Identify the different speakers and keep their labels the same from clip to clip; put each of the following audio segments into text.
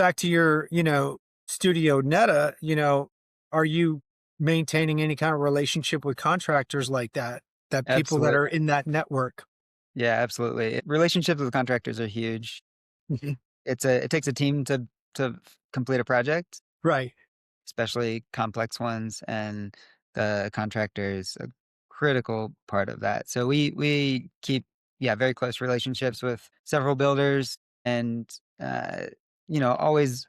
Speaker 1: back to your, Studio Neta, are you maintaining any kind of relationship with contractors like that, that people that are
Speaker 2: Absolutely.
Speaker 1: in that network?
Speaker 2: Yeah, absolutely. Relationships with contractors are huge.
Speaker 1: Mhm.
Speaker 2: It takes a team to complete a project,
Speaker 1: Right.
Speaker 2: especially complex ones, and the contractor is a critical part of that. So we keep, yeah, very close relationships with several builders, and uh, always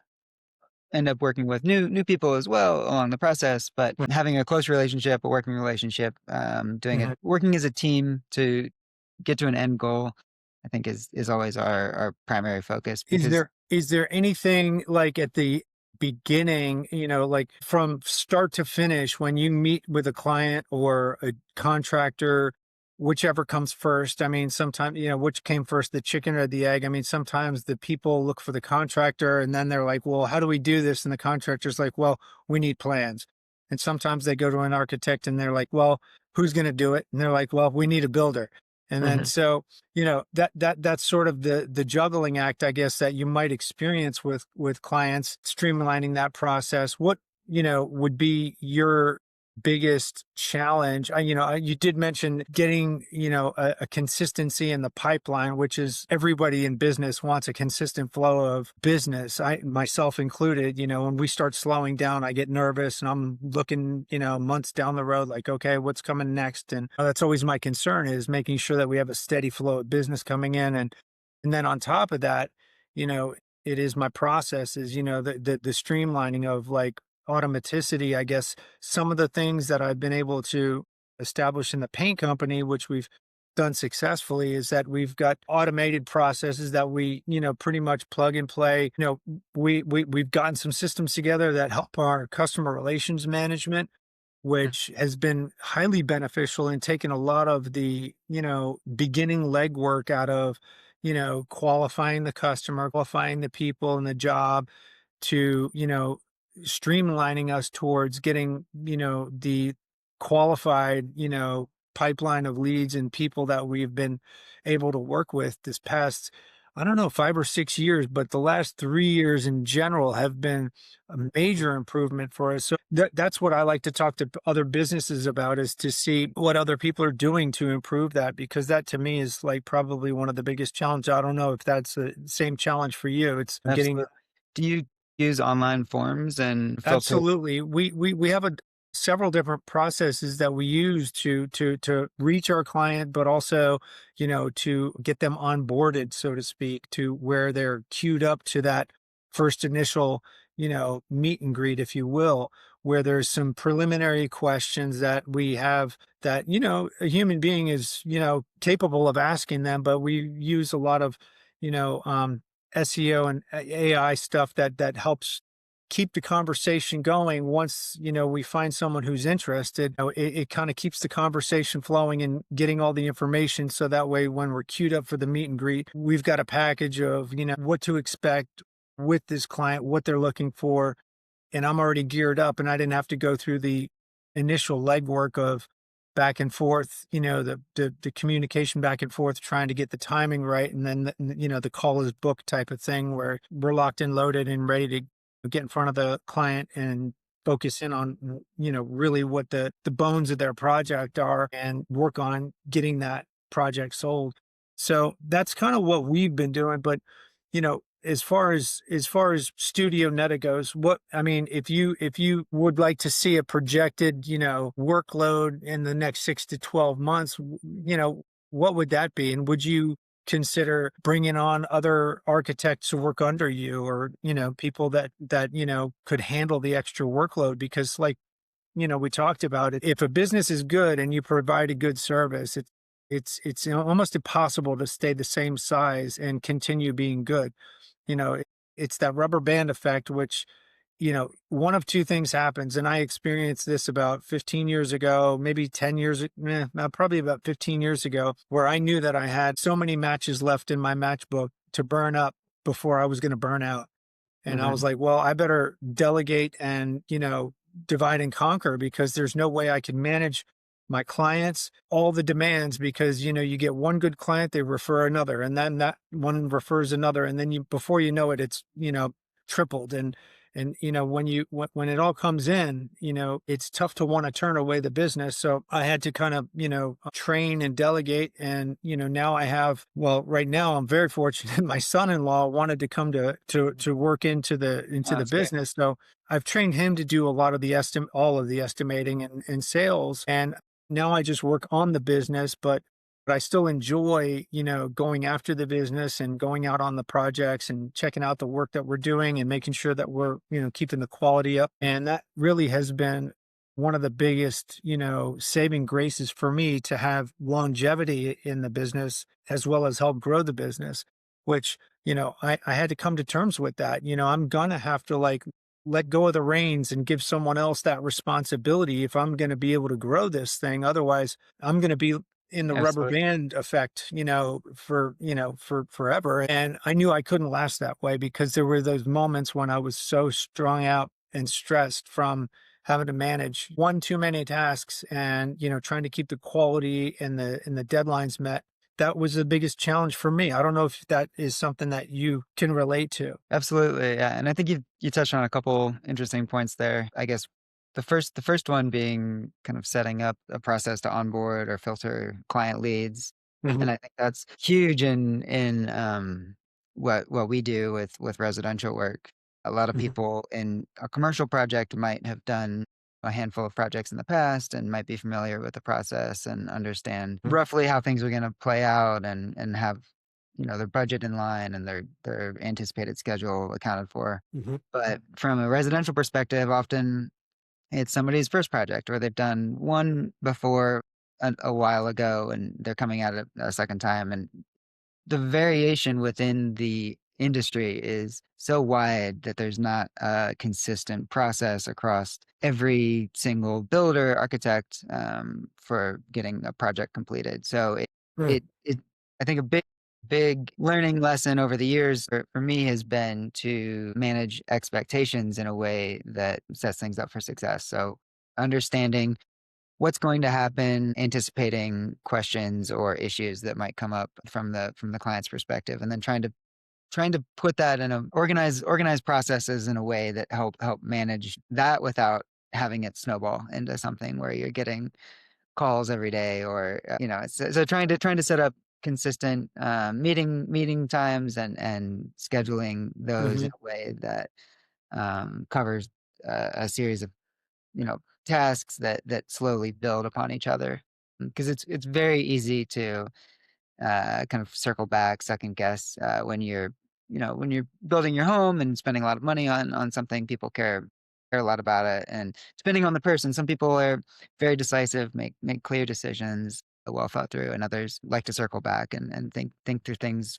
Speaker 2: end up working with new people as well along the process. But
Speaker 1: Right.
Speaker 2: having a close relationship, a working relationship, doing it,
Speaker 1: Mhm.
Speaker 2: working as a team to get to an end goal, I think is always our primary focus
Speaker 1: Is
Speaker 2: because
Speaker 1: there anything like at the beginning, like from start to finish when you meet with a client or a contractor, whichever comes first? I mean, sometimes, which came first, the chicken or the egg? I mean, sometimes the people look for the contractor and then they're like, well, how do we do this? And the contractor's like, well, we need plans. And sometimes they go to an architect and they're like, well, who's going to do it? And they're like, well, we need a builder. And then
Speaker 2: Mhm.
Speaker 1: so that's sort of the juggling act, I guess, that you might experience with clients, streamlining that process. What, would be your biggest challenge? You did mention getting, a consistency in the pipeline, which is everybody in business wants a consistent flow of business. I myself included, when we start slowing down, I get nervous and I'm looking, months down the road, like, okay, what's coming next? And that's always my concern, is making sure that we have a steady flow of business coming in. And then on top of that, you know, it is my process is, the streamlining of like automaticity. I guess some of the things that I've been able to establish in the paint company, which we've done successfully, is that we've got automated processes that we, pretty much plug and play. We've gotten some systems together that help our customer relations management, which has been highly beneficial in taking a lot of the, beginning legwork out of, qualifying the customer, qualifying the people and the job, to, streamlining us towards getting, the qualified, pipeline of leads and people that we've been able to work with this past, I don't know, 5 or 6 years, but the last 3 years in general have been a major improvement for us. So that's what I like to talk to other businesses about, is to see what other people are doing to improve that, because that to me is like probably one of the biggest challenges. I don't know if that's the same challenge for you. It's getting.
Speaker 2: absolutely. Do you use online forms and filter?
Speaker 1: Absolutely. We have several different processes that we use to reach our client, but also, to get them onboarded, so to speak, to where they're queued up to that first initial, meet and greet, if you will, where there's some preliminary questions that we have that, a human being is, capable of asking them, but we use a lot of, you know, um, SEO and AI stuff that helps keep the conversation going. Once, we find someone who's interested, it kind of keeps the conversation flowing and getting all the information, so that way when we're queued up for the meet and greet, we've got a package of, what to expect with this client, what they're looking for, and I'm already geared up, and I didn't have to go through the initial legwork of back and forth, the communication back and forth, trying to get the timing right. And then, the call is booked type of thing, where we're locked and loaded and ready to get in front of the client and focus in on, really what the bones of their project are, and work on getting that project sold. So that's kind of what we've been doing. But, as far as Studio Neta goes, what I mean, if you would like to see a projected, workload in the next 6 to 12 months, what would that be? And would you consider bringing on other architects to work under you, or, people that could handle the extra workload? Because, like, we talked about it, if a business is good and you provide a good service, it's almost impossible to stay the same size and continue being good. It's that rubber band effect, which, one of two things happens. And I experienced this about 15 years ago, maybe 10 years, probably about 15 years ago, where I knew that I had so many matches left in my matchbook to burn up before I was going to burn out. And I was
Speaker 2: Mhm.
Speaker 1: like, well, I better delegate and, divide and conquer, because there's no way I can manage my clients, all the demands, because, you get one good client, they refer another, and then that one refers another. And then before you know it, it's, tripled. And when it all comes in, it's tough to want to turn away the business. So I had to kind of, train and delegate. And now I have, well, right now I'm very fortunate. My son-in-law wanted to come to work into
Speaker 2: Oh,
Speaker 1: the
Speaker 2: that's great.
Speaker 1: business. So I've trained him to do a lot of the all of the estimating and sales. And now I just work on the business, but I still enjoy, going after the business and going out on the projects and checking out the work that we're doing and making sure that we're, keeping the quality up. And that really has been one of the biggest, saving graces for me, to have longevity in the business as well as help grow the business, which, I had to come to terms with that. I'm gonna have to, like, let go of the reins and give someone else that responsibility if I'm going to be able to grow this thing. Otherwise, I'm going to be in the rubber
Speaker 2: Absolutely.
Speaker 1: band effect, for forever. And I knew I couldn't last that way, because there were those moments when I was so strung out and stressed from having to manage one too many tasks, and, trying to keep the quality and the deadlines met. That was the biggest challenge for me. I don't know if that is something that you can relate to.
Speaker 2: Absolutely, yeah, and I think you touched on a couple interesting points there. I guess the first one being kind of setting up a process to onboard or filter client leads,
Speaker 1: Hmm.
Speaker 2: and I think that's huge in what we do with residential work. A lot of
Speaker 1: Hmm.
Speaker 2: people in a commercial project might have done a handful of projects in the past and might be familiar with the process and understand roughly how things are going to play out and have their budget in line and their anticipated schedule accounted for.
Speaker 1: Hmm.
Speaker 2: But from a residential perspective, often it's somebody's first project, or they've done one before a while ago and they're coming at it a second time. And the variation within the industry is so wide that there's not a consistent process across every single builder, architect, for getting a project completed. So it I think a big learning lesson over the years for me has been to manage expectations in a way that sets things up for success. So understanding what's going to happen, anticipating questions or issues that might come up from the client's perspective, and then trying to put that in a organized processes in a way that help manage that without having it snowball into something where you're getting calls every day, or so trying to set up consistent meeting times and scheduling those in
Speaker 1: Hmm.
Speaker 2: a way that covers a series of tasks that slowly build upon each other, because it's very easy to kind of circle back, second guess when you're building your home and spending a lot of money on something. People care a lot about it, and depending on the person, some people are very decisive, make clear decisions, well thought through, and others like to circle back and think through things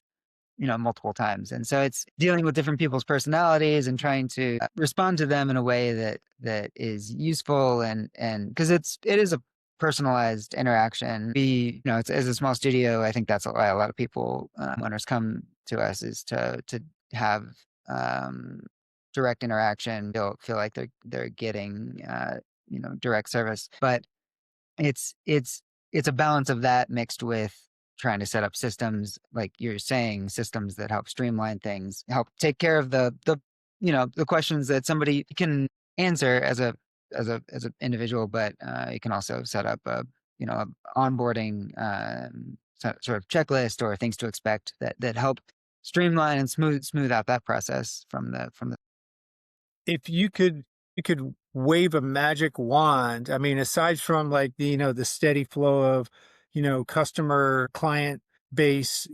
Speaker 2: multiple times. And so it's dealing with different people's personalities and trying to respond to them in a way that is useful, and because it is a personalized interaction. It's as a small studio. I think that's why a lot of people, owners, come to us, is to have um, direct interaction, feel like they're getting direct service. But it's a balance of that mixed with trying to set up systems, like you're saying, systems that help streamline things, help take care of the questions that somebody can answer as an individual, but you can also set up a onboarding sort of checklist or things to expect that help streamline and smooth out that process from the.
Speaker 1: If you could wave a magic wand, I mean, aside from, like, the steady flow of, customer client base,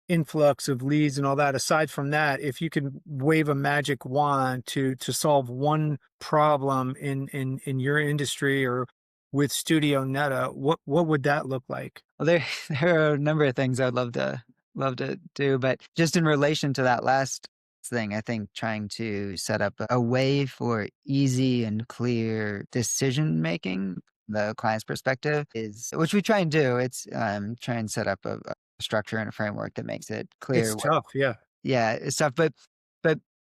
Speaker 1: influx of leads and all that, aside from that, if you could wave a magic wand to solve one problem in your industry or with Studio Netta, what would that look like?
Speaker 2: Well, there there are a number of things I'd love to do, but just in relation to that last thing, I think trying to set up a way for easy and clear decision making, the client's perspective, is which we try and do. It's try and set up a structure and a framework that makes it clear
Speaker 1: It's
Speaker 2: what.
Speaker 1: tough, yeah.
Speaker 2: Yeah, it's tough, but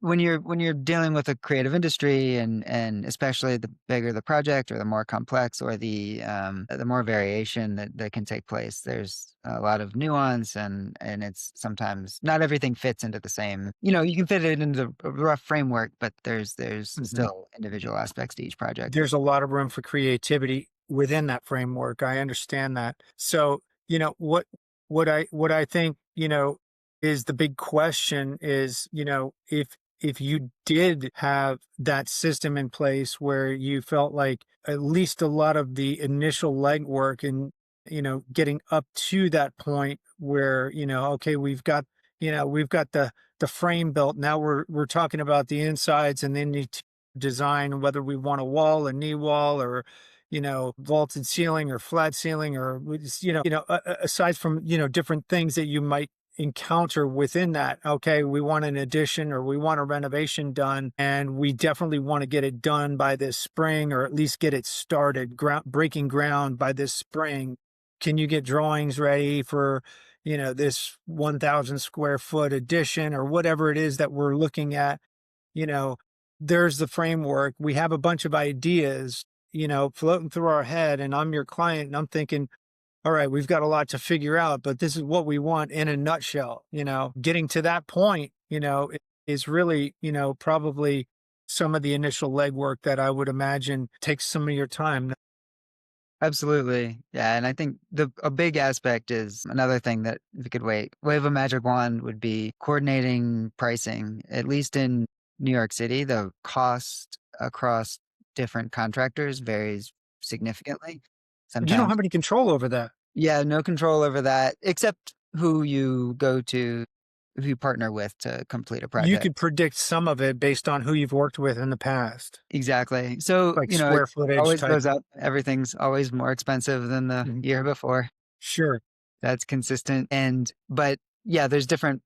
Speaker 2: when you're dealing with a creative industry and especially the bigger the project or the more complex or the more variation that can take place, there's a lot of nuance and it's sometimes not everything fits into the same. You can fit it into a rough framework, but there's
Speaker 1: Mhm.
Speaker 2: still individual aspects to each project.
Speaker 1: There's a lot of room for creativity within that framework. I understand that. So, what I think, is the big question is, if you did have that system in place where you felt like at least a lot of the initial legwork and, getting up to that point where, okay, we've got the frame built. Now we're talking about the insides and then you design whether we want a wall, a knee wall, or vaulted ceiling or flat ceiling, or aside from different things that you might encounter within that. Okay, we want an addition or we want a renovation done, and we definitely want to get it done by this spring, or at least get it started, breaking ground by this spring. Can you get drawings ready for this 1,000 square foot addition or whatever it is that we're looking at? you know, there's the framework. We have a bunch of ideas, floating through our head, and I'm your client, and I'm thinking, all right, we've got a lot to figure out, but this is what we want in a nutshell. Getting to that point, is really, probably some of the initial legwork that I would imagine takes some of your time.
Speaker 2: Absolutely. Yeah, and I think the a big aspect is another thing that if you could wave a magic wand would be coordinating pricing. At least in New York City, the cost across different contractors varies significantly.
Speaker 1: You don't
Speaker 2: Sometimes,
Speaker 1: have any control over that.
Speaker 2: yeah, no control over that except who you go to, who you partner with to complete a
Speaker 1: You
Speaker 2: project.
Speaker 1: could predict some of it based on who you've worked with in the past,
Speaker 2: Exactly. So,
Speaker 1: like
Speaker 2: it
Speaker 1: square footage
Speaker 2: always
Speaker 1: type.
Speaker 2: goes up. Everything's always more expensive than the
Speaker 1: Mhm.
Speaker 2: year before.
Speaker 1: Sure.
Speaker 2: That's consistent, but yeah, there's different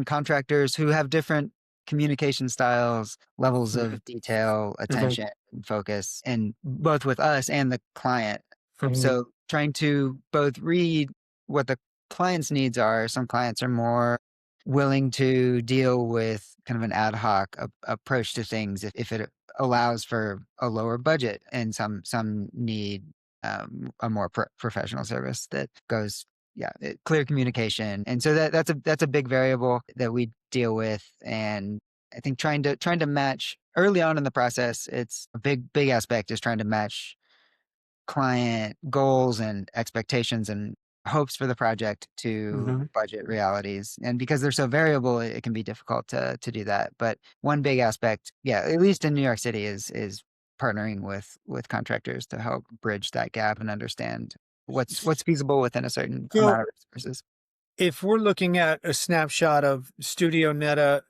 Speaker 2: contractors who have different communication styles, levels
Speaker 1: Mhm.
Speaker 2: of detail,
Speaker 1: Mhm.
Speaker 2: attention, and focus, and both with us and the client.
Speaker 1: Mhm.
Speaker 2: So trying to both read what the client's needs are. Some clients are more willing to deal with kind of an ad hoc approach to things if it allows for a lower budget, and some need a more professional service that goes, yeah, clear communication. And so that's a big variable that we deal with. And I think trying to match early on in the process, it's a big aspect is trying to match client goals and expectations and hopes for the project to
Speaker 1: Mhm.
Speaker 2: budget realities. And because they're so variable, it can be difficult to do that. But one big aspect, yeah, at least in New York City, is partnering with contractors to help bridge that gap and understand what's feasible within a certain
Speaker 1: So
Speaker 2: amount of resources.
Speaker 1: if we're looking at a snapshot of Studio Neta,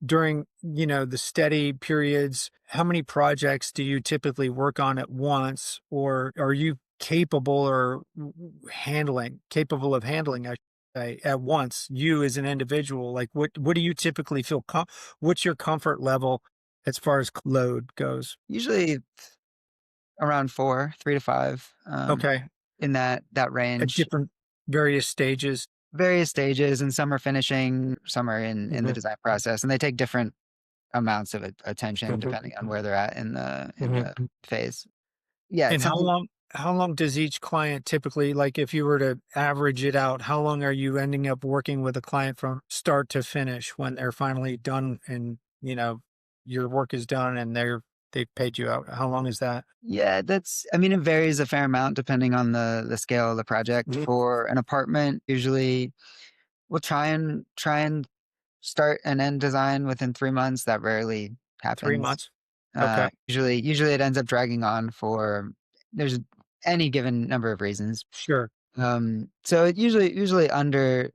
Speaker 1: during, the steady periods, how many projects do you typically work on at once, or are you capable of handling, I should say, at once, you as an individual? Like what do you typically feel what's your comfort level as far as load goes?
Speaker 2: Usually around 3 to 5,
Speaker 1: Okay.
Speaker 2: in that
Speaker 1: At
Speaker 2: range.
Speaker 1: different various stages.
Speaker 2: Various stages, and some are finishing, some are in the
Speaker 1: Mhm.
Speaker 2: design process, and they take different amounts of attention
Speaker 1: Mhm.
Speaker 2: depending on where they're at in the
Speaker 1: Mhm.
Speaker 2: phase. Yeah,
Speaker 1: And
Speaker 2: some
Speaker 1: how long does each client typically, like, if you were to average it out, how long are you ending up working with a client from start to finish when they're finally done and, your work is done and they've paid you out? How long is that?
Speaker 2: yeah, I mean, it varies a fair amount depending on the scale of the project.
Speaker 1: Mhm.
Speaker 2: For an apartment, usually we'll try and start and end design within 3 months. That rarely
Speaker 1: 3
Speaker 2: happens.
Speaker 1: months? Okay.
Speaker 2: Usually it ends up dragging on for there's any given number of reasons.
Speaker 1: Sure.
Speaker 2: So it usually under,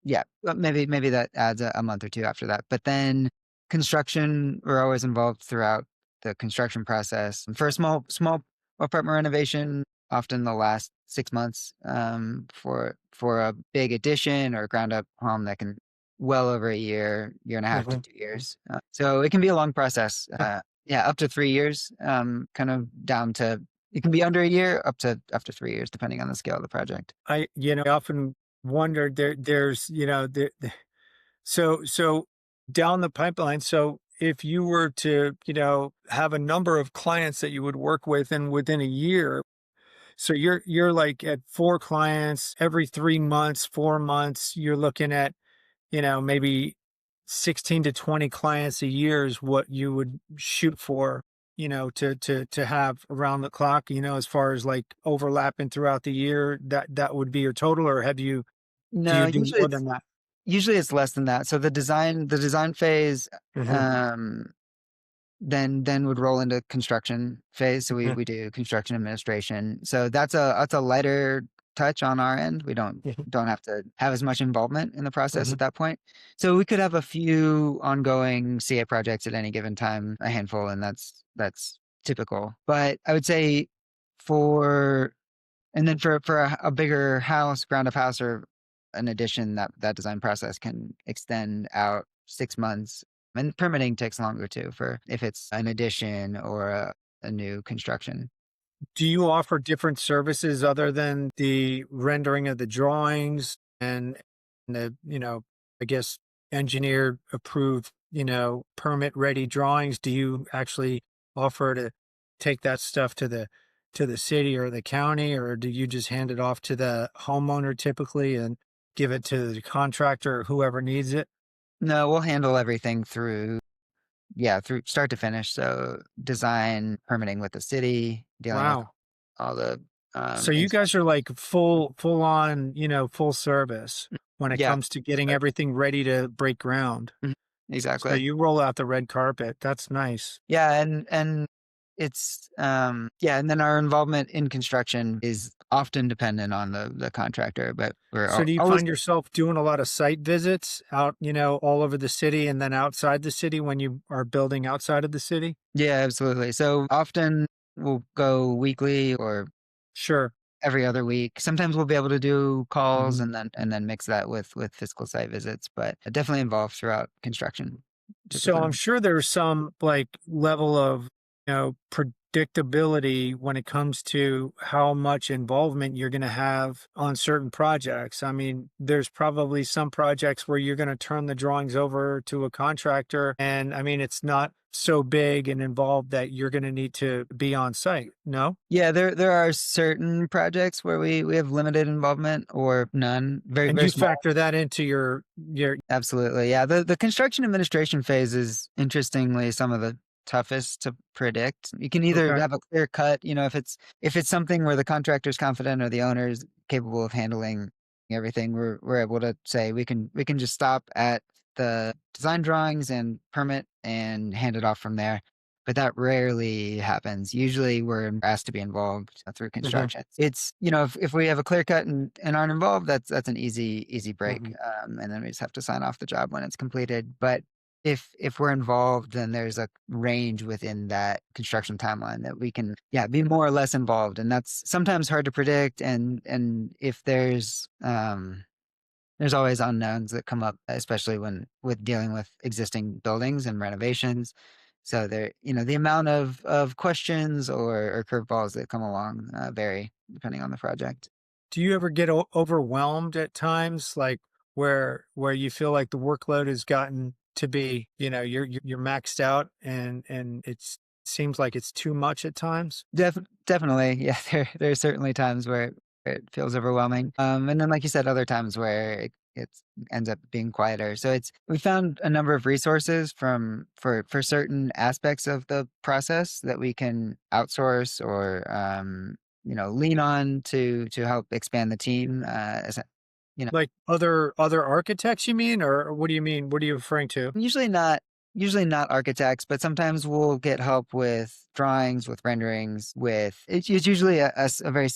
Speaker 2: yeah, maybe that adds a month or 2 after that. But then construction, we're always involved throughout the construction process. And for a small apartment renovation, often the last 6 months, for a big addition or a ground up home that can well over a year and a half to
Speaker 1: Mhm.
Speaker 2: 2 years. So it can be a long process. Yeah, up to 3 years, kind of down to it can be under a year up to 3 years, depending on the scale of the project.
Speaker 1: I often wondered, there's, so down the pipeline. So if you were to, have a number of clients that you would work with and within a year, so you're like at 4 clients every 3 months, 4 months, you're looking at, maybe 16 to 20 clients a year is what you would shoot for, to have around the clock, as far as like overlapping throughout the year, that would be your total, or do
Speaker 2: No,
Speaker 1: you do more than that?
Speaker 2: usually it's less than that. So the design phase,
Speaker 1: Hmm.
Speaker 2: um, then would roll into construction phase. So we
Speaker 1: Hmm.
Speaker 2: we do construction administration. So that's a lighter touch on our end. We don't
Speaker 1: Hmm.
Speaker 2: don't have to have as much involvement in the process
Speaker 1: Hmm.
Speaker 2: at that point. So we could have a few ongoing CA projects at any given time, a handful, and that's typical. But I would say for and then for a bigger house, ground up house, or an addition, that design process can extend out 6 months. And permitting takes longer too, for if it's an addition or a new construction.
Speaker 1: Do you offer different services other than the rendering of the drawings and the, I guess, engineer approved, permit ready drawings? Do you actually offer to take that stuff to the city or the county, or do you just hand it off to the homeowner typically and give it to the contractor or whoever needs it?
Speaker 2: No, we'll handle everything through start to finish. So design, permitting with the city, dealing with
Speaker 1: Wow.
Speaker 2: all the
Speaker 1: So you guys are
Speaker 2: inspection.
Speaker 1: like full on, full service when it
Speaker 2: Yeah,
Speaker 1: comes to getting
Speaker 2: uh,
Speaker 1: everything ready to break ground.
Speaker 2: mhm,
Speaker 1: So
Speaker 2: exactly.
Speaker 1: you roll out the red carpet. That's nice.
Speaker 2: Yeah, and it's yeah, and then our involvement in construction is often dependent on the contractor, but we're
Speaker 1: So do you
Speaker 2: always
Speaker 1: find yourself doing a lot of site visits out, all over the city and then outside the city when you are building outside of the city?
Speaker 2: yeah, absolutely. So often we'll go weekly or
Speaker 1: Sure.
Speaker 2: every other week. Sometimes we'll be able to do calls
Speaker 1: Mhm.
Speaker 2: and then mix that with physical site visits, but definitely involved throughout construction
Speaker 1: So
Speaker 2: typically.
Speaker 1: I'm sure there's some like level of, predictability when it comes to how much involvement you're going to have on certain projects. I mean, there's probably some projects where you're going to turn the drawings over to a contractor, and I mean, it's not so big and involved that you're going to need to be on site. No?
Speaker 2: Yeah, there are certain projects where we have limited involvement or none, very
Speaker 1: And
Speaker 2: very
Speaker 1: you
Speaker 2: small.
Speaker 1: factor that into your
Speaker 2: Absolutely. Yeah. The construction administration phase is interestingly some of the toughest to predict. You can either
Speaker 1: okay.
Speaker 2: have a clear cut, if it's something where the contractor is confident or the owner is capable of handling everything, we're able to say we can just stop at the design drawings and permit and hand it off from there. But that rarely happens. Usually we're asked to be involved through
Speaker 1: Mhm.
Speaker 2: construction. It's, if we have a clear cut and aren't involved, that's an easy break.
Speaker 1: Mhm.
Speaker 2: And then we just have to sign off the job when it's completed. But if we're involved, then there's a range within that construction timeline that we can, yeah, be more or less involved. And that's sometimes hard to predict. And if there's always unknowns that come up, especially when with dealing with existing buildings and renovations. So the amount of questions or curveballs that come along vary depending on the project.
Speaker 1: Do you ever get overwhelmed at times, like where you feel like the workload has gotten to be, you're maxed out and seems like it's too much at times?
Speaker 2: Definitely, yeah. There are certainly times where it feels overwhelming, and then, like you said, other times where it ends up being quieter. So we found a number of resources for certain aspects of the process that we can outsource or lean on to help expand the team. You know,
Speaker 1: Like other architects, you mean, or what do you mean? What are you referring to?
Speaker 2: usually not architects, but sometimes we'll get help with drawings, with renderings, it's usually a very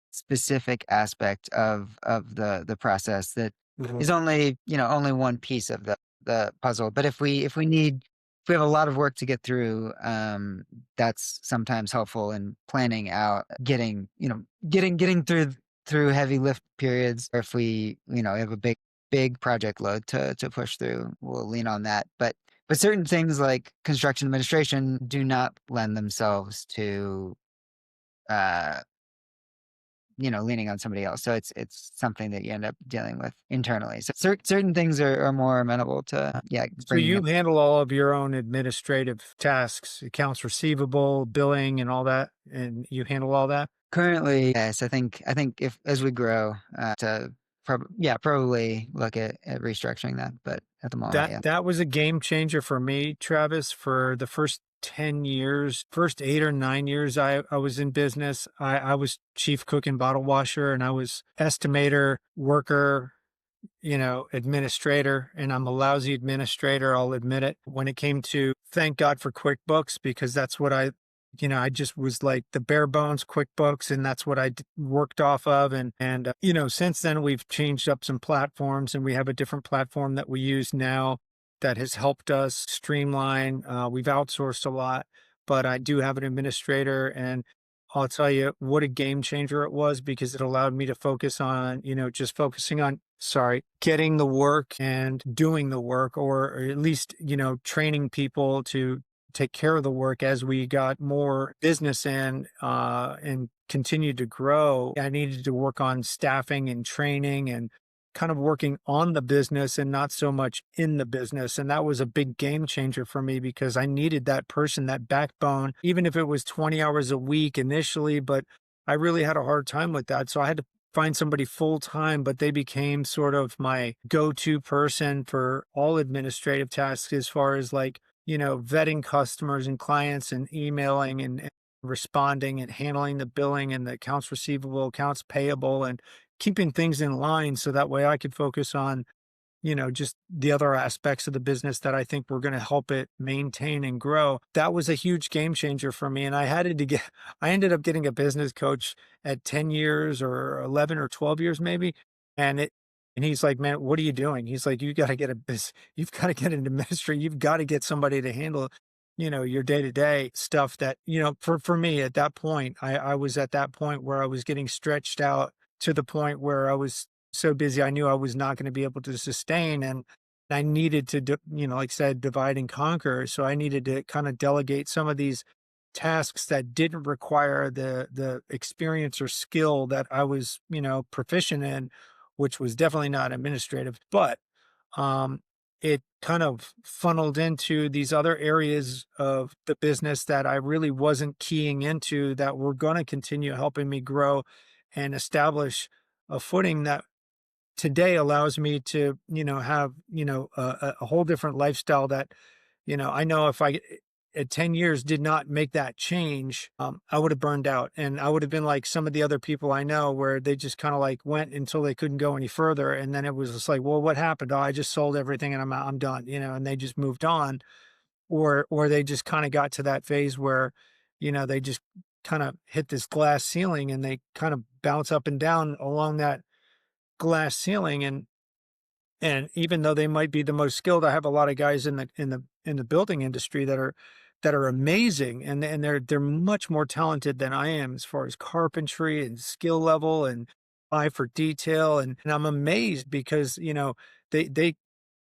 Speaker 2: specific aspect of the process that
Speaker 1: Mhm.
Speaker 2: is only one piece of the puzzle. But if we have a lot of work to get through, that's sometimes helpful in planning out getting through heavy lift periods, or if we have a big project load to push through, we'll lean on that. But certain things like construction administration do not lend themselves to uh leaning on somebody else. So it's something that you end up dealing with internally. So certain things are more amenable to, yeah,
Speaker 1: So
Speaker 2: bringing
Speaker 1: you
Speaker 2: it.
Speaker 1: handle all of your own administrative tasks, accounts receivable, billing, and all that, and you handle all that?
Speaker 2: Currently, yes, I think if as we grow, to probably look at restructuring that, but at the moment,
Speaker 1: That
Speaker 2: yeah.
Speaker 1: that was a game changer for me, Travis, for the first 10 years, first 8 or 9 years I was in business. I was chief cook and bottle washer, and I was estimator, worker, administrator, and I'm a lousy administrator, I'll admit it. When it came to thank God for QuickBooks, because that's what I just was like the bare bones QuickBooks, and that's what worked off of. And since then we've changed up some platforms, and we have a different platform that we use now that has helped us streamline. We've outsourced a lot, but I do have an administrator, and I'll tell you what a game changer it was, because it allowed me to focus on, just focusing on, sorry, getting the work and doing the work, or at least, training people to take care of the work as we got more business in, and continued to grow. I needed to work on staffing and training and kind of working on the business and not so much in the business. And that was a big game changer for me, because I needed that person, that backbone, even if it was 20 hours a week initially, but I really had a hard time with that. So I had to find somebody full time, but they became sort of my go-to person for all administrative tasks, as far as like, vetting customers and clients and emailing and responding and handling the billing and the accounts receivable, accounts payable, and keeping things in line, so that way I could focus on, just the other aspects of the business that I think were going to help it maintain and grow. That was a huge game changer for me. And I ended up getting a business coach at 10 years or 11 or 12 years maybe. And and he's like, man, what are you doing? He's like, you've got to get an administrator. You've got to get somebody to handle, your day to day stuff that, for me at that point, I was at that point where I was getting stretched out to the point where I was so busy, I knew I was not going to be able to sustain. And I needed to, like I said, divide and conquer. So I needed to kind of delegate some of these tasks that didn't require the experience or skill that I was, proficient in, which was definitely not administrative. But um, it kind of funneled into these other areas of the business that I really wasn't keying into, that were going to continue helping me grow and establish a footing that today allows me to, have, a whole different lifestyle that, I know if I at 10 years did not make that change, I would have burned out, and I would have been like some of the other people I know, where they just kind of like went until they couldn't go any further. And then it was just like, well, what happened? Oh, I just sold everything and I'm done, and they just moved on. Or they just kind of got to that phase where, they just kind of hit this glass ceiling, and they kind of bounce up and down along that glass ceiling. And even though they might be the most skilled, I have a lot of guys in the building industry that are amazing, and they're much more talented than I am, as far as carpentry and skill level and eye for detail. And I'm amazed, because, they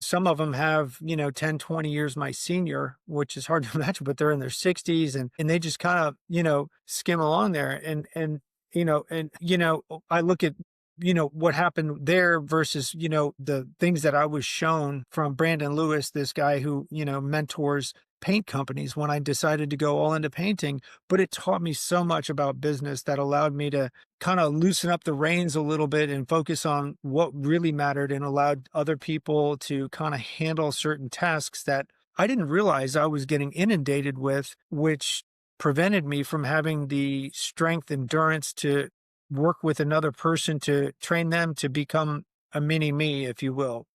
Speaker 1: some of them have, 10, 20 years my senior, which is hard to imagine, but they're in their 60s, and they just kind of, skim along there. And I look at, what happened there versus, the things that I was shown from Brandon Lewis, this guy who, mentors paint companies, when I decided to go all into painting. But it taught me so much about business that allowed me to kind of loosen up the reins a little bit and focus on what really mattered, and allowed other people to kind of handle certain tasks that I didn't realize I was getting inundated with, which prevented me from having the strength, endurance to work with another person to train them to become a mini me, if you will,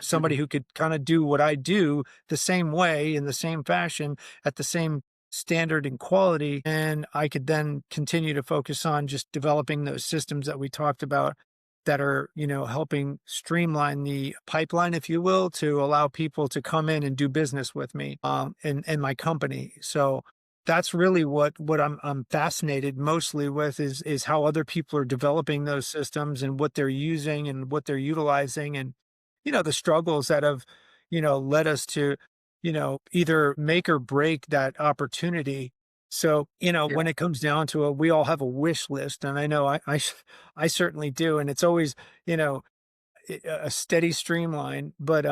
Speaker 1: somebody
Speaker 2: Mhm.
Speaker 1: who could kind of do what I do the same way, in the same fashion, at the same standard and quality. And I could then continue to focus on just developing those systems that we talked about, that are, helping streamline the pipeline, if you will, to allow people to come in and do business with me, and my company. So that's really what I'm fascinated mostly with, is how other people are developing those systems, and what they're using and what they're utilizing, and, the struggles that have, led us to, either make or break that opportunity, So,
Speaker 2: Yeah.
Speaker 1: when it comes down to it, we all have a wish list, and I know I certainly do, and it's always, you know, a steady streamline, but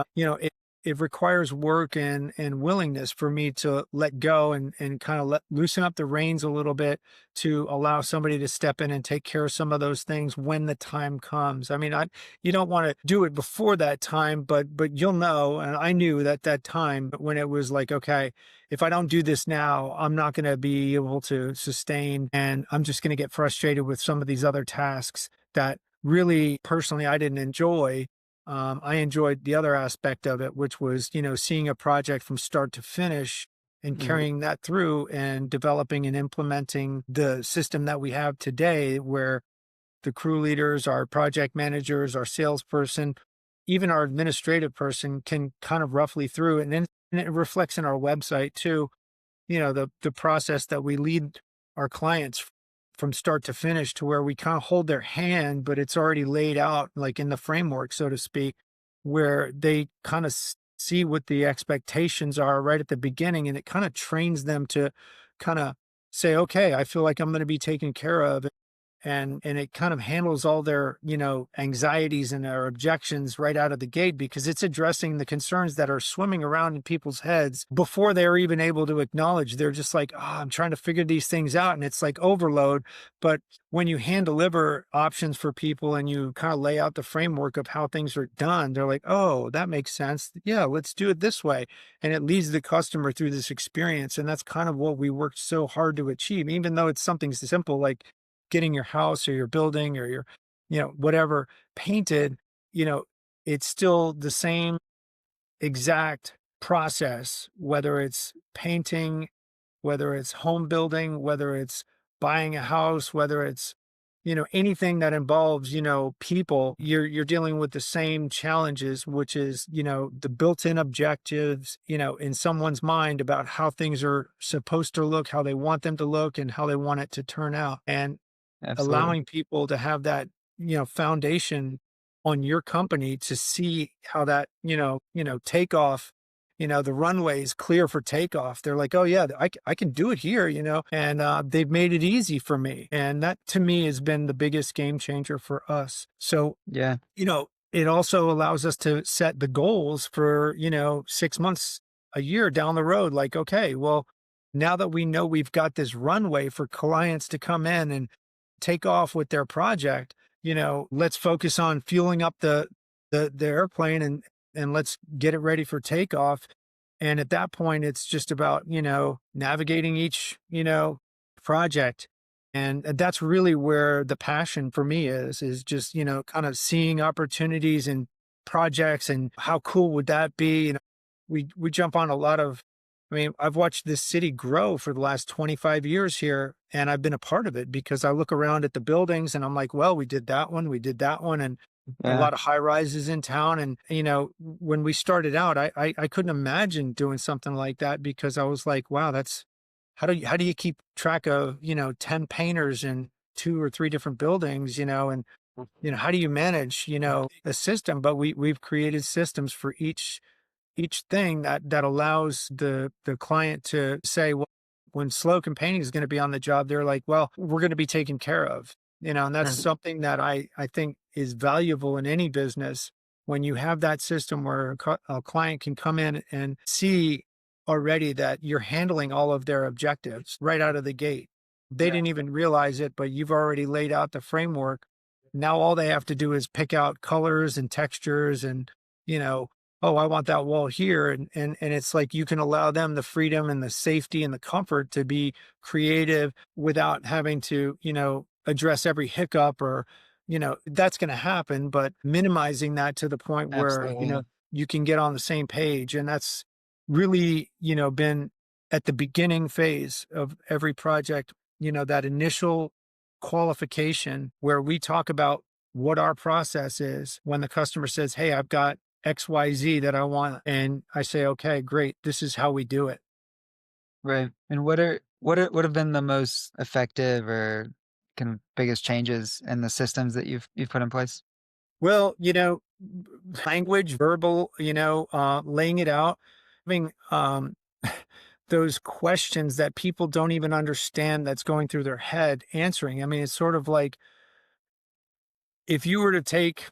Speaker 1: it requires work and willingness for me to let go and kind of let loosen up the reins a little bit to allow somebody to step in and take care of some of those things when the time comes. I mean, I you don't want to do it before that time, but you'll know, and I knew that that time when it was like, okay, if I don't do this now, I'm not going to be able to sustain, and I'm just going to get frustrated with some of these other tasks that really personally I didn't enjoy. I enjoyed the other aspect of it, which was, seeing a project from start to finish and
Speaker 2: Mhm.
Speaker 1: carrying that through and developing and implementing the system that we have today, where the crew leaders, our project managers, our salesperson, even our administrative person can kind of roughly through it. And it reflects in our website too, the process that we lead our clients from start to finish, to where we kind of hold their hand, but it's already laid out like in the framework, so to speak, where they kind of see what the expectations are right at the beginning, and it kind of trains them to kind of say, okay, I feel like I'm going to be taken care of, and it kind of handles all their anxieties and their objections right out of the gate, because it's addressing the concerns that are swimming around in people's heads before they're even able to acknowledge. They're just like, oh, I'm trying to figure these things out, and it's like overload. But when you hand deliver options for people and you kind of lay out the framework of how things are done, they're like, oh, that makes sense, yeah, let's do it this way. And it leads the customer through this experience, and that's kind of what we worked so hard to achieve, even though it's something simple like getting your house or your building or your, whatever painted. you know, it's still the same exact process, whether it's painting, whether it's home building, whether it's buying a house, whether it's, anything that involves, people, you're dealing with the same challenges, which is, the built-in objectives, in someone's mind about how things are supposed to look, how they want them to look, and how they want it to turn out. And
Speaker 2: Absolutely.
Speaker 1: allowing people to have that, foundation on your company to see how that, takeoff, the runway is clear for takeoff. They're like, oh yeah, I can do it here, and they've made it easy for me. And that to me has been the biggest game changer for us. So,
Speaker 2: Yeah.
Speaker 1: it also allows us to set the goals for, 6 months, a year down the road. Like, okay, well, now that we know we've got this runway for clients to come in and take off with their project, let's focus on fueling up the airplane, and let's get it ready for takeoff. And at that point, it's just about, navigating each, project. And that's really where the passion for me is just, kind of seeing opportunities and projects and how cool would that be? We jump on a lot of, I mean, I've watched this city grow for the last 25 years here, and I've been a part of it because I look around at the buildings and I'm like, well, we did that one, and a
Speaker 2: Yeah.
Speaker 1: lot of high rises in town. And, when we started out, I couldn't imagine doing something like that, because I was like, wow, that's how do you keep track of, 10 painters in two or three different buildings, and how do you manage, a system? But we've created systems for each thing that allows the client to say, well, when Slocan Painting is going to be on the job, they're like, well, we're going to be taken care of, and that's
Speaker 2: Mhm.
Speaker 1: something that I think is valuable in any business. When you have that system where a client can come in and see already that you're handling all of their objectives right out of the gate. They
Speaker 2: Yeah.
Speaker 1: didn't even realize it, but you've already laid out the framework. Now all they have to do is pick out colors and textures and, you know, oh, I want that wall here. And it's like you can allow them the freedom and the safety and the comfort to be creative without having to, address every hiccup, or, that's going to happen, but minimizing that to the point where,
Speaker 2: Absolutely.
Speaker 1: you can get on the same page. And that's really, been at the beginning phase of every project, that initial qualification where we talk about what our process is. When the customer says, hey, I've got XYZ that I want. And I say, okay, great. This is how we do it.
Speaker 2: Right. And what have been the most effective or kind of biggest changes in the systems that you've put in place?
Speaker 1: Well, language, verbal, laying it out. I mean, those questions that people don't even understand that's going through their head answering. I mean, it's sort of like if you were to take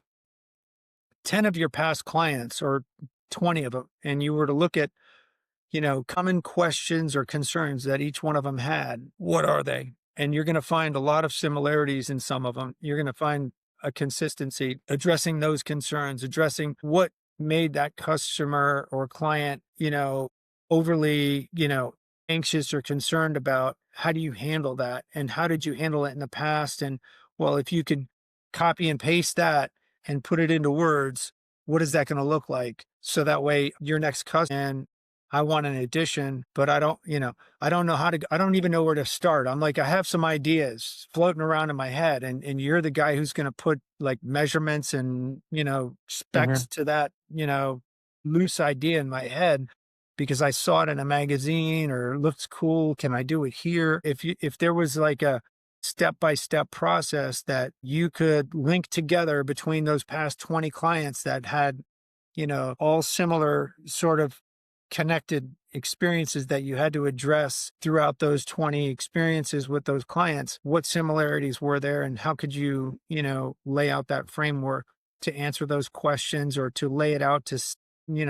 Speaker 1: 10 of your past clients or 20 of them, and you were to look at, common questions or concerns that each one of them had, what are they? And you're going to find a lot of similarities in some of them. You're going to find a consistency addressing those concerns, addressing what made that customer or client, overly, anxious or concerned about. How do you handle that? And how did you handle it in the past? And well, if you could copy and paste that and put it into words, what is that going to look like? So that way your next customer, I want an addition, but I don't know I don't even know where to start. I'm like, I have some ideas floating around in my head, and you're the guy who's going to put like measurements and, specs
Speaker 2: Mhm.
Speaker 1: to that, loose idea in my head because I saw it in a magazine or it looks cool. Can I do it here? If there was like a step-by-step process that you could link together between those past 20 clients that had, all similar sort of connected experiences that you had to address throughout those 20 experiences with those clients, what similarities were there and how could you, lay out that framework to answer those questions or to lay it out to,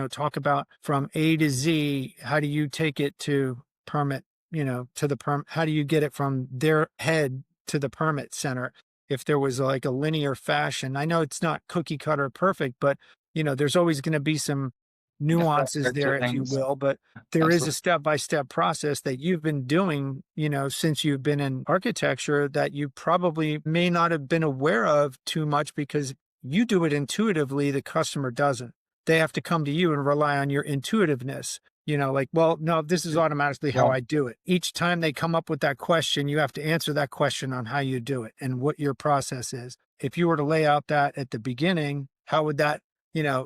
Speaker 1: talk about from A to Z, how do you take it to permit, to the how do you get it from their head to the permit center? If there was like a linear fashion, I know it's not cookie cutter perfect, but there's always going to be some
Speaker 2: Yeah,
Speaker 1: nuances
Speaker 2: there are 2
Speaker 1: there, if you
Speaker 2: things.
Speaker 1: will, but there is a
Speaker 2: Absolutely.
Speaker 1: step-by-step process that you've been doing, since you've been in architecture that you probably may not have been aware of too much because you do it intuitively, the customer doesn't. They have to come to you and rely on your intuitiveness. Like, well, no, this is automatically how
Speaker 2: Yeah.
Speaker 1: I do it. Each time they come up with that question, you have to answer that question on how you do it and what your process is. If you were to lay out that at the beginning, how would that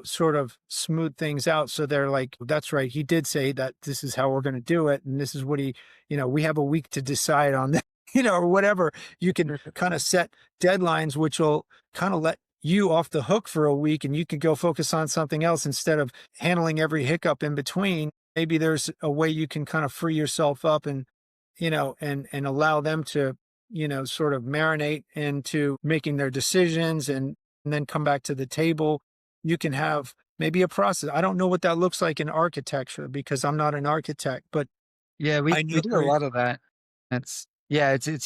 Speaker 1: sort of smooth things out. So they're like, that's right. He did say that this is how we're going to do it. And this is what we have a week to decide on that, or whatever. You can kind of set deadlines, which will kind of let you off the hook for a week and you can go focus on something else instead of handling every hiccup in between. Maybe there's a way you can kind of free yourself up and, and allow them to, sort of marinate into making their decisions and then come back to the table. You can have maybe a process. I don't know what that looks like in architecture because I'm not an architect, but
Speaker 2: Yeah, we
Speaker 1: I
Speaker 2: we
Speaker 1: know
Speaker 2: do a
Speaker 1: there.
Speaker 2: lot of that. It's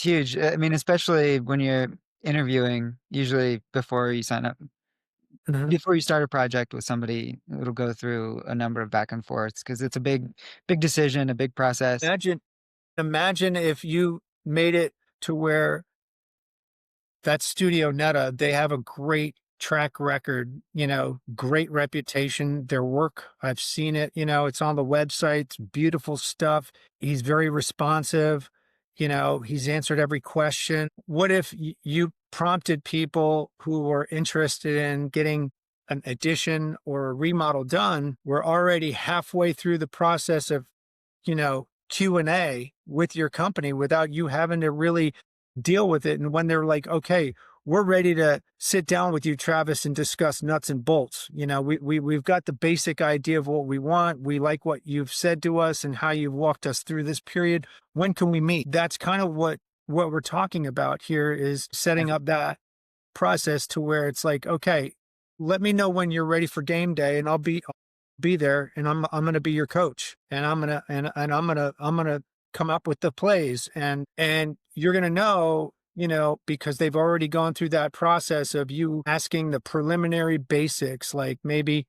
Speaker 2: huge. I mean, especially when you're interviewing, usually
Speaker 1: Mhm.
Speaker 2: before you start a project with somebody, it'll go through a number of back and forths because it's a big decision, a big process.
Speaker 1: Imagine if you made it to where that Studio Netta, they have a great track record, great reputation. Their work, I've seen it, it's on the website, it's beautiful stuff. He's very responsive, he's answered every question. What if you prompted people who were interested in getting an addition or a remodel done, were already halfway through the process of Q&A with your company without you having to really deal with it. And when they're like, okay, we're ready to sit down with you, Travis, and discuss nuts and bolts. We've got the basic idea of what we want. We like what you've said to us and how you've walked us through this period. When can we meet? That's kind of what we're talking about here is setting up that process to where it's like, okay, let me know when you're ready for game day and I'll be there and I'm going to be your coach and I'm going to come up with the plays and you're going to know, because they've already gone through that process of you asking the preliminary basics like maybe,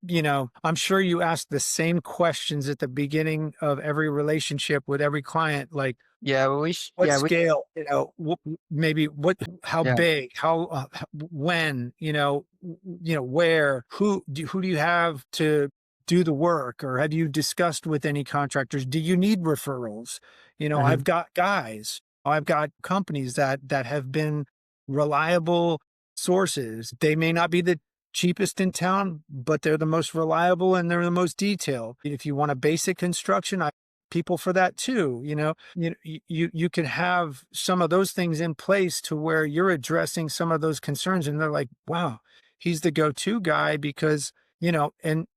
Speaker 1: I'm sure you ask the same questions at the beginning of every relationship with every client like
Speaker 2: Yeah, well,
Speaker 1: what scale, maybe how
Speaker 2: yeah.
Speaker 1: big, when, where, who do you have to do the work, or have you discussed with any contractors? Do you need referrals? I've
Speaker 2: Mhm.
Speaker 1: got guys, I've got companies that have been reliable sources. They may not be the cheapest in town, but they're the most reliable and they're the most detailed. If you want a basic construction, people for that too. You can have some of those things in place to where you're addressing some of those concerns and they're like, wow, he's the go-to guy because, and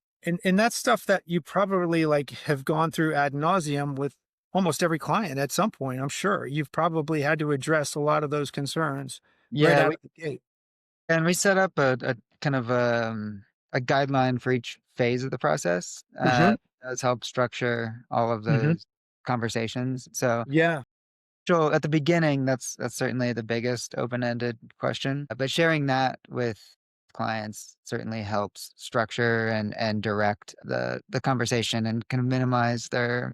Speaker 1: that's stuff that you probably like have gone through ad nauseum with almost every client at some point, I'm sure. You've probably had to address a lot of those concerns right
Speaker 2: Yeah,
Speaker 1: out
Speaker 2: we
Speaker 1: of the gate.
Speaker 2: and we set up a kind of, a guideline for each phase of the process,
Speaker 1: Mhm,
Speaker 2: does help structure all of
Speaker 1: mhm.
Speaker 2: those conversations. So,
Speaker 1: Yeah.
Speaker 2: so at the beginning, that's certainly the biggest open-ended question, but sharing that with clients certainly helps structure and direct the conversation and kind of minimize their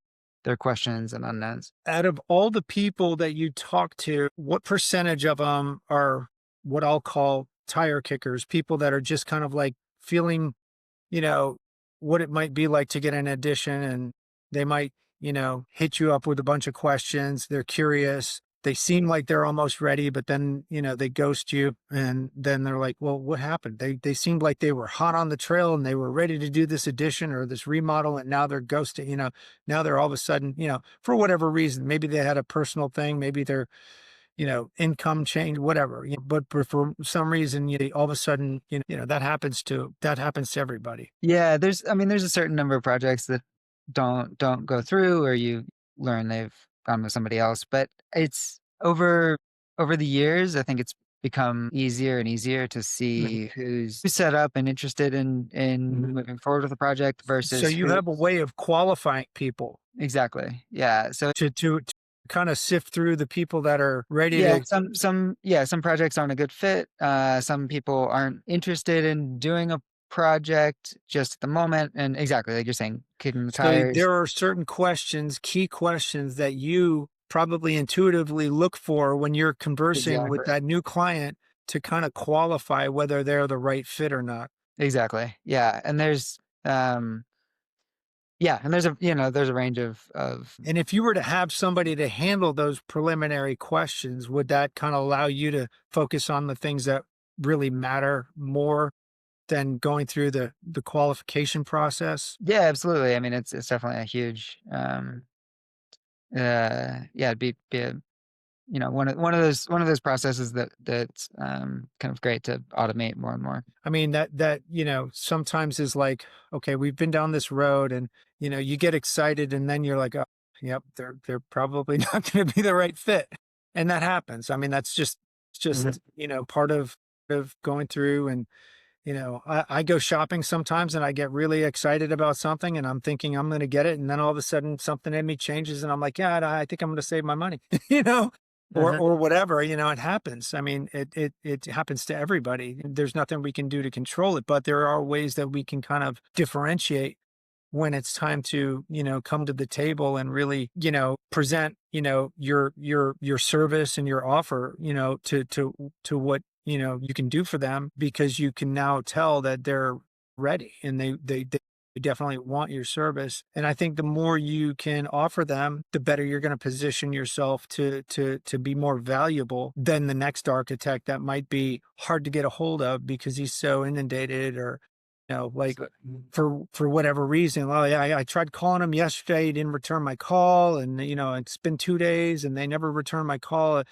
Speaker 2: questions and unknowns.
Speaker 1: Out of all the people that you talk to, what percentage of them are what I'll call tire kickers, people that are just kind of like feeling, you know, what it might be like to get an addition and they might, hit you up with a bunch of questions. They're curious. They seem like they're almost ready, but then, they ghost you and then they're like, well, what happened? They seemed like they were hot on the trail and they were ready to do this addition or this remodel and now they're ghosting, now they're all of a sudden, for whatever reason, maybe they had a personal thing, maybe they're income change, whatever. But for some reason, all of a sudden, that happens to everybody.
Speaker 2: Yeah, I mean, there's a certain number of projects that don't go through or you learn they've gone with somebody else, but it's over the years, I think it's become easier and easier to
Speaker 1: Mhm.
Speaker 2: see who's set up and interested in
Speaker 1: Mhm.
Speaker 2: moving forward with the project
Speaker 1: So
Speaker 2: versus
Speaker 1: you have a
Speaker 2: who's
Speaker 1: way of qualifying people
Speaker 2: exactly. Yeah, so
Speaker 1: to kind of sift through the people that are ready
Speaker 2: yeah,
Speaker 1: to.
Speaker 2: some projects aren't a good fit. Some people aren't interested in doing a project just at the moment, and exactly like you're saying, kicking the
Speaker 1: So
Speaker 2: tires.
Speaker 1: there are certain questions, key questions that you probably intuitively look for when you're conversing with
Speaker 2: Exactly.
Speaker 1: that new client to kind of qualify whether they're the right fit or not.
Speaker 2: Exactly. Yeah, and um there's there's a range of
Speaker 1: And if you were to have somebody to handle those preliminary questions, would that kind of allow you to focus on the things that really matter more than going through the qualification process?
Speaker 2: yeah, absolutely. I mean, it's definitely a huge yeah, it'd be a, one of those processes that's kind of great to automate more and more.
Speaker 1: I mean, that, sometimes is like, okay, we've been down this road and, you get excited and then you're like, oh, yep, they're probably not going to be the right fit. And that happens. I mean, that's just, it's
Speaker 2: Mhm.
Speaker 1: just, part of going through and, I go shopping sometimes and I get really excited about something and I'm thinking I'm going to get it. And then all of a sudden something in me changes and I'm like, yeah, I think I'm going to save my money, or,
Speaker 2: Mhm.
Speaker 1: or whatever, it happens. I mean, it happens to everybody. There's nothing we can do to control it, but there are ways that we can kind of differentiate when it's time to, come to the table and really, present, your service and your offer, to what, you can do for them because you can now tell that they're ready and they definitely want your service. And I think the more you can offer them, the better you're going to position yourself to be more valuable than the next architect that might be hard to get a hold of because he's so inundated or like
Speaker 2: So
Speaker 1: for whatever reason. Well, yeah, I tried calling him yesterday, he didn't return my call, and it's been 2 days, and they never returned my call.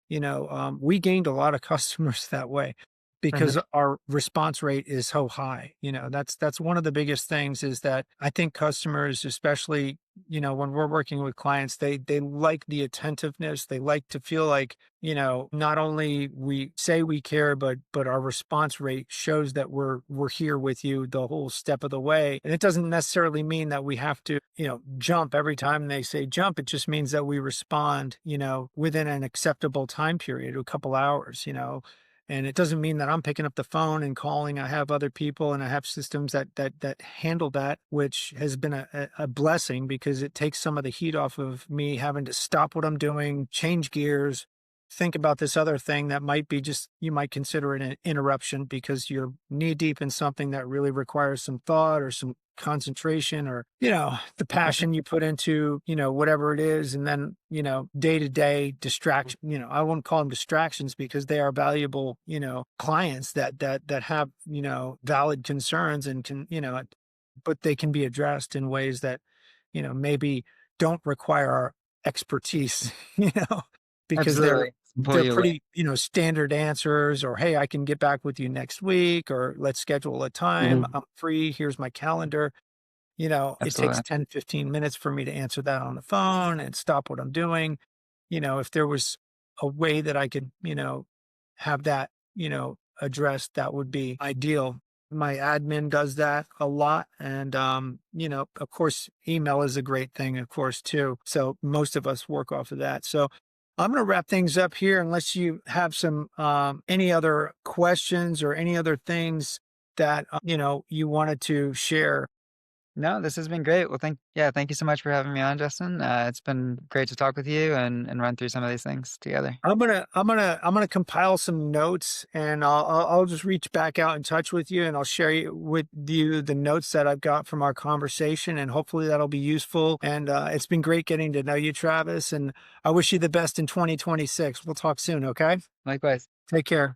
Speaker 1: We gained a lot of customers that way
Speaker 2: mhm.
Speaker 1: because our response rate is so high. That's one of the biggest things is that I think customers, especially when we're working with clients, they like the attentiveness. They like to feel like not only we say we care, but our response rate shows that we're here with you the whole step of the way. And it doesn't necessarily mean that we have to jump every time they say jump. It just means that we respond within an acceptable time period, a couple hours. And it doesn't mean that I'm picking up the phone and calling. I have other people and I have systems that handle that, which has been a blessing because it takes some of the heat off of me having to stop what I'm doing, change gears, think about this other thing that might be just you might consider it an interruption because you're knee deep in something that really requires some thought or some concentration or the passion you put into whatever it is, and then day to day distraction. I won't call them distractions because they are valuable clients that have valid concerns and can but they can be addressed in ways that maybe don't require our expertise. Because they're
Speaker 2: Absolutely. Pull
Speaker 1: they're
Speaker 2: you away.
Speaker 1: pretty, standard answers or, "Hey, I can get back with you next week," or "Let's schedule a time.
Speaker 2: Mhm.
Speaker 1: I'm free. Here's my calendar." It takes
Speaker 2: Absolutely.
Speaker 1: 10, 15 minutes for me to answer that on the phone and stop what I'm doing. If there was a way that I could, have that, addressed, that would be ideal. My admin does that a lot. And, of course, email is a great thing, of course, too. So most of us work off of that. So I'm going to wrap things up here unless you have any other questions or any other things that, you wanted to share.
Speaker 2: No, this has been great. Well, thank you so much for having me on, Justin. It's been great to talk with you and run through some of these things together.
Speaker 1: I'm gonna compile some notes, and I'll just reach back out in touch with you, and I'll share with you the notes that I've got from our conversation, and hopefully that'll be useful. And it's been great getting to know you, Travis, and I wish you the best in 2026. We'll talk soon. Okay,
Speaker 2: Likewise.
Speaker 1: take care.